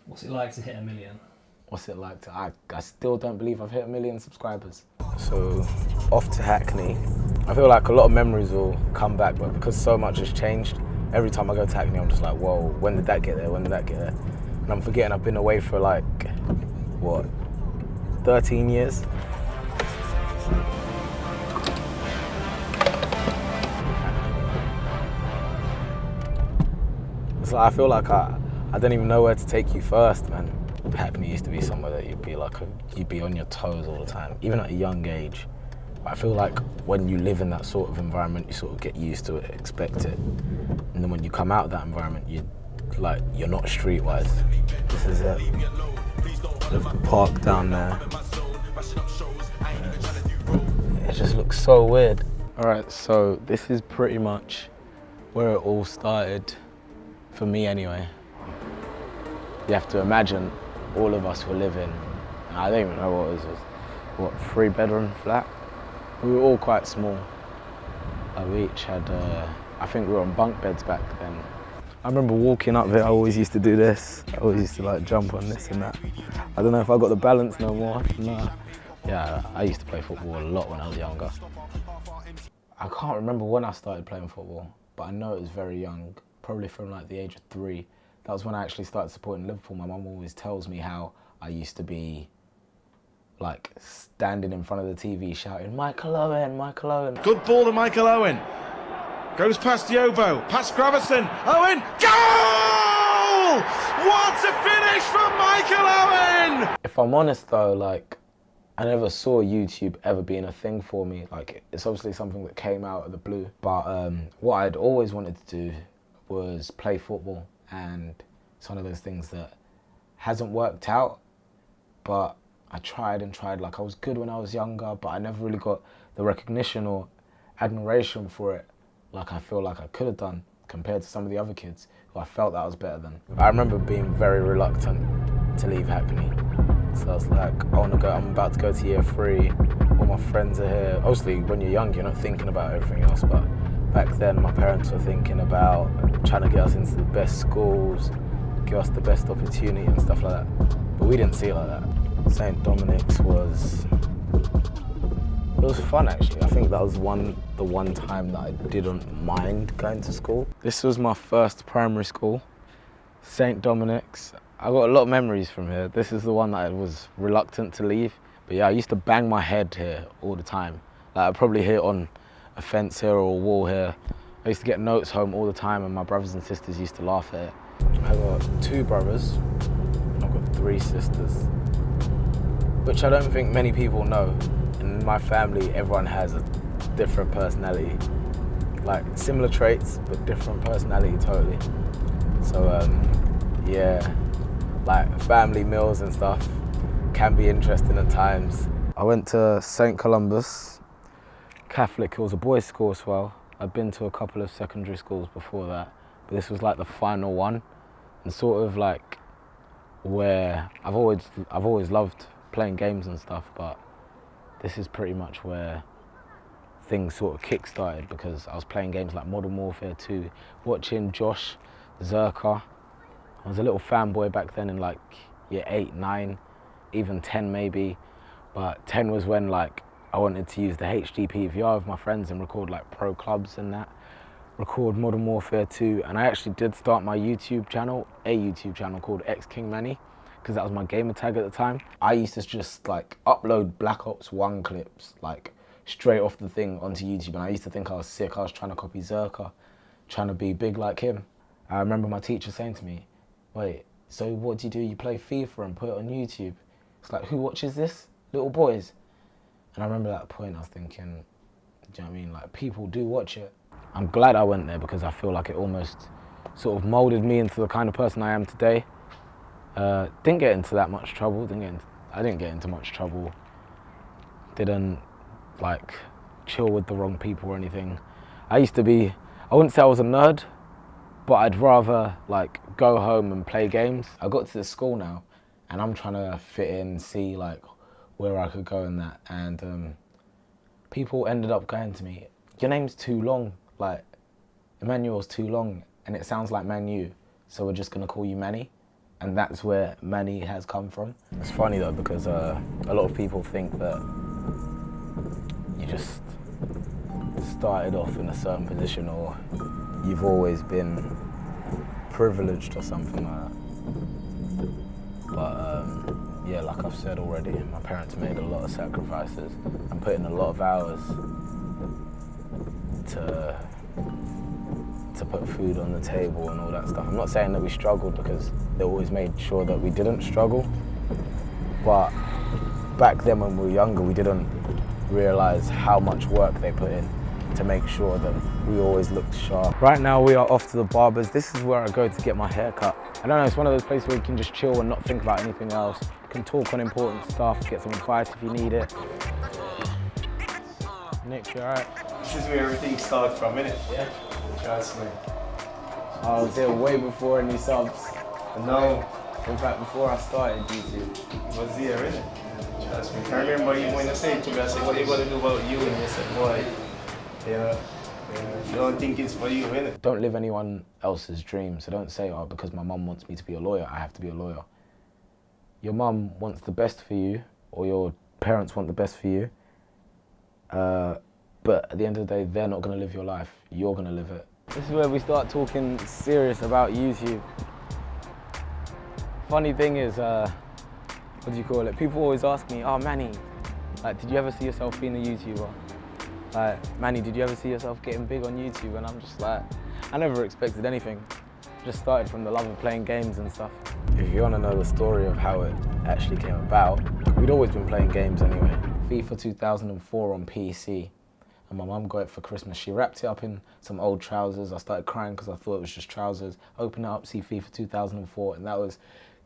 What's it like to hit 1 million? What's it like to... I still don't believe I've hit 1 million subscribers. So, off to Hackney. I feel like a lot of memories will come back, but because so much has changed, every time I go to Hackney, I'm just like, whoa, when did that get there? When did that get there? And I'm forgetting I've been away for like, what, 13 years? It's like, I feel like I don't even know where to take you first, man. Hackney used to be somewhere that you'd be on your toes all the time, even at a young age. But I feel like when you live in that sort of environment, you sort of get used to it, expect it. And then when you come out of that environment, you're not streetwise. This is it. There's the park down there. It just looks so weird. All right, so this is pretty much where it all started, for me anyway. You have to imagine all of us were living, and I don't even know what it was, 3-bedroom flat? We were all quite small. We each had, I think we were on bunk beds back then. I remember walking up here, I always used to do this. I always used to like jump on this and that. I don't know if I got the balance no more. No. Yeah, I used to play football a lot when I was younger. I can't remember when I started playing football, but I know it was very young, probably from like the age of 3. That was when I actually started supporting Liverpool. My mum always tells me how I used to be like standing in front of the TV shouting, Michael Owen, Michael Owen. Good ball to Michael Owen. Goes past Yobo, past Gravison. Owen, goal! What a finish from Michael Owen! If I'm honest though, like, I never saw YouTube ever being a thing for me. Like, it's obviously something that came out of the blue. But what I'd always wanted to do was play football. And it's one of those things that hasn't worked out, but I tried and tried. Like, I was good when I was younger, but I never really got the recognition or admiration for it like I feel like I could have done compared to some of the other kids who I felt that I was better than. I remember being very reluctant to leave Hackney. So I was like, I'm about to go to year 3, all my friends are here. Obviously, when you're young, you're not thinking about everything else, but back then, my parents were thinking about trying to get us into the best schools, give us the best opportunity and stuff like that. But we didn't see it like that. St. Dominic's was fun actually. I think that was the one time that I didn't mind going to school. This was my first primary school, St. Dominic's. I got a lot of memories from here. This is the one that I was reluctant to leave. But yeah, I used to bang my head here all the time. Like, I'd probably hit on a fence here or a wall here. I used to get notes home all the time and my brothers and sisters used to laugh at it. I got 2 brothers and I've got 3 sisters, which I don't think many people know. In my family, everyone has a different personality. Like, similar traits, but different personality totally. So, yeah, like family meals and stuff can be interesting at times. I went to St. Columba's Catholic. It was a boys' school as well. I've been to a couple of secondary schools before that, but this was like the final one, and sort of like where I've always loved playing games and stuff, but this is pretty much where things sort of kick-started, because I was playing games like Modern Warfare 2, watching Josh Zerka. I was a little fanboy back then in like year 8, 9, even 10 maybe, but 10 was when like I wanted to use the HD PVR with my friends and record like pro clubs and that, record Modern Warfare 2, and I actually did start my YouTube channel, a YouTube channel called Manny, because that was my gamer tag at the time. I used to just like upload Black Ops 1 clips like straight off the thing onto YouTube, and I used to think I was sick. I was trying to copy Zerka, trying to be big like him. I remember my teacher saying to me, wait, so what do? You play FIFA and put it on YouTube? It's like, who watches this? Little boys. And I remember at that point I was thinking, do you know what I mean? Like, people do watch it. I'm glad I went there because I feel like it almost sort of molded me into the kind of person I am today. Didn't get into that much trouble. I didn't get into much trouble. Didn't like chill with the wrong people or anything. I wouldn't say I was a nerd, but I'd rather like go home and play games. I got to the school now and I'm trying to fit in, see like where I could go in that, and people ended up going to me, your name's too long, like Emmanuel's too long and it sounds like Manu, so we're just gonna call you Manny. And that's where Manny has come from. It's funny though, because a lot of people think that you just started off in a certain position, or you've always been privileged or something like that. But yeah, like I've said already, my parents made a lot of sacrifices and put in a lot of hours to put food on the table and all that stuff. I'm not saying that we struggled, because they always made sure that we didn't struggle. But back then when we were younger, we didn't realize how much work they put in to make sure that we always looked sharp. Right now we are off to the barber's. This is where I go to get my hair cut. I don't know, it's one of those places where you can just chill and not think about anything else. You can talk on important stuff, get some advice if you need it. Nick, you alright? This is where everything started from, innit? Yeah. Trust me. I was there way before any subs. No, In fact, before I started YouTube. it was here, innit? Trust me. I remember you when you said to me, I said, what are you going to do about you? And you said, boy, yeah, you don't think it's for you, innit? Don't live anyone else's dream. So don't say, oh, because my mum wants me to be a lawyer, I have to be a lawyer. Your mum wants the best for you, or your parents want the best for you. But at the end of the day, they're not going to live your life. You're going to live it. This is where we start talking serious about YouTube. Funny thing is, what do you call it? People always ask me, oh, Manny, like, did you ever see yourself being a YouTuber? Like, Manny, did you ever see yourself getting big on YouTube? And I'm just like, I never expected anything. Just started from the love of playing games and stuff. If you want to know the story of how it actually came about, we'd always been playing games anyway. FIFA 2004 on PC. And my mum got it for Christmas. She wrapped it up in some old trousers. I started crying because I thought it was just trousers. Opened it up, see FIFA 2004, and that was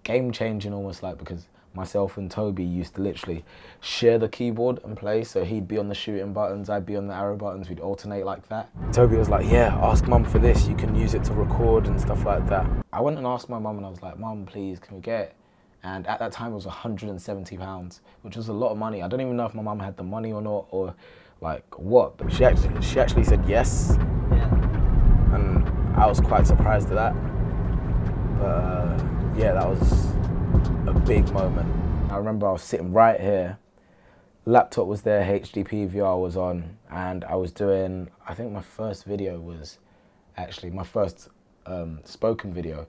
game-changing almost, like, because myself and Toby used to literally share the keyboard and play. So he'd be on the shooting buttons, I'd be on the arrow buttons, we'd alternate like that. Toby was like, yeah, ask mum for this, you can use it to record and stuff like that. I went and asked my mum and I was like, Mum, please, can we get it? And at that time it was £170, which was a lot of money. I don't even know if my mum had the money or not, or like what, but she actually said yes. Yeah. And I was quite surprised at that. But yeah, that was a big moment. I remember I was sitting right here, laptop was there, HDP VR was on, and I was doing, I think my first video was, actually my first spoken video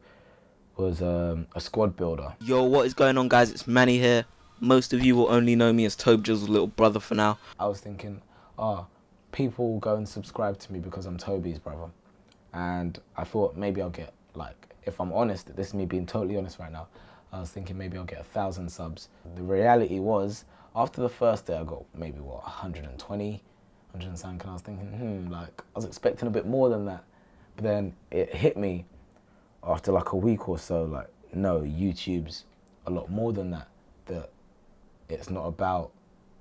was a squad builder. Yo, what is going on, guys? It's Manny here. Most of you will only know me as Toby's little brother for now. I was thinking, people will go and subscribe to me because I'm Toby's brother. And I thought maybe I'll get, like, if I'm honest, this is me being totally honest right now, I was thinking maybe I'll get 1,000 subs. The reality was, after the first day I got maybe, what, 120, 100 and something, and I was thinking, like, I was expecting a bit more than that. But then it hit me after like a week or so, like, no, YouTube's a lot more than that. That it's not about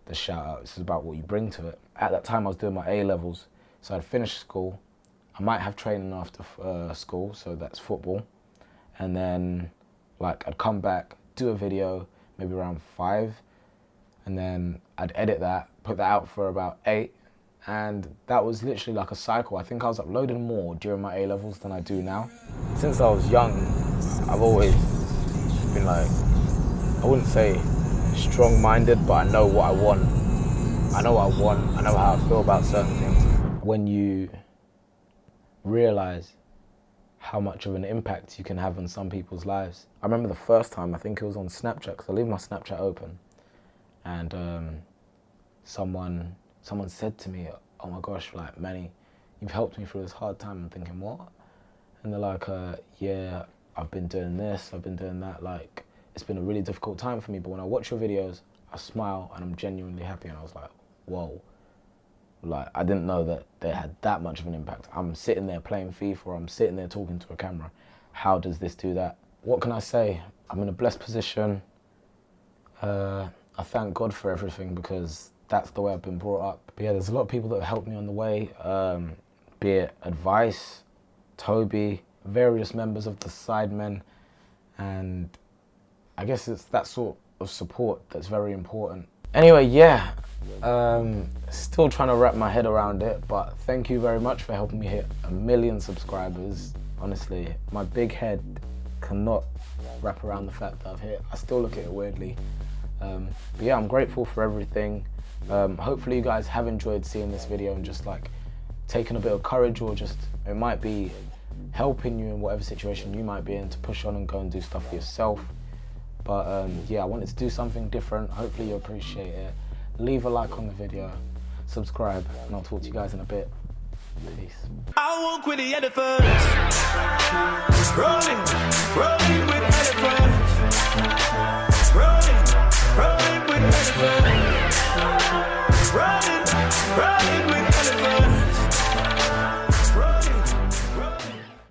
the shout out, it's about what you bring to it. At that time I was doing my A-levels, so I'd finished school. I might have training after school, so that's football. And then, like, I'd come back, do a video, maybe around 5, and then I'd edit that, put that out for about 8, and that was literally like a cycle. I think I was uploading more during my A-levels than I do now. Since I was young, I've always been like, I wouldn't say strong-minded, but I know what I want. I know what I want, I know how I feel about certain things. When you realize how much of an impact you can have on some people's lives. I remember the first time, I think it was on Snapchat, because I leave my Snapchat open, and someone said to me, oh my gosh, like, Manny, you've helped me through this hard time. I'm thinking, what? And they're like, yeah, I've been doing this, I've been doing that, like, it's been a really difficult time for me, but when I watch your videos, I smile and I'm genuinely happy. And I was like, whoa. Like, I didn't know that they had that much of an impact. I'm sitting there playing FIFA, I'm sitting there talking to a camera. How does this do that? What can I say? I'm in a blessed position. I thank God for everything, because that's the way I've been brought up. But yeah, there's a lot of people that have helped me on the way, be it advice, Toby, various members of the Sidemen, and I guess it's that sort of support that's very important. Anyway, yeah, still trying to wrap my head around it, but thank you very much for helping me hit 1 million subscribers. Honestly, my big head cannot wrap around the fact that I've hit. I still look at it weirdly. But yeah, I'm grateful for everything. Hopefully you guys have enjoyed seeing this video and just like taking a bit of courage, or just it might be helping you in whatever situation you might be in to push on and go and do stuff for yourself. But yeah, I wanted to do something different. Hopefully you appreciate it. Leave a like on the video, subscribe, and I'll talk to you guys in a bit. Peace. I walk with the elephants, rolling with elephants.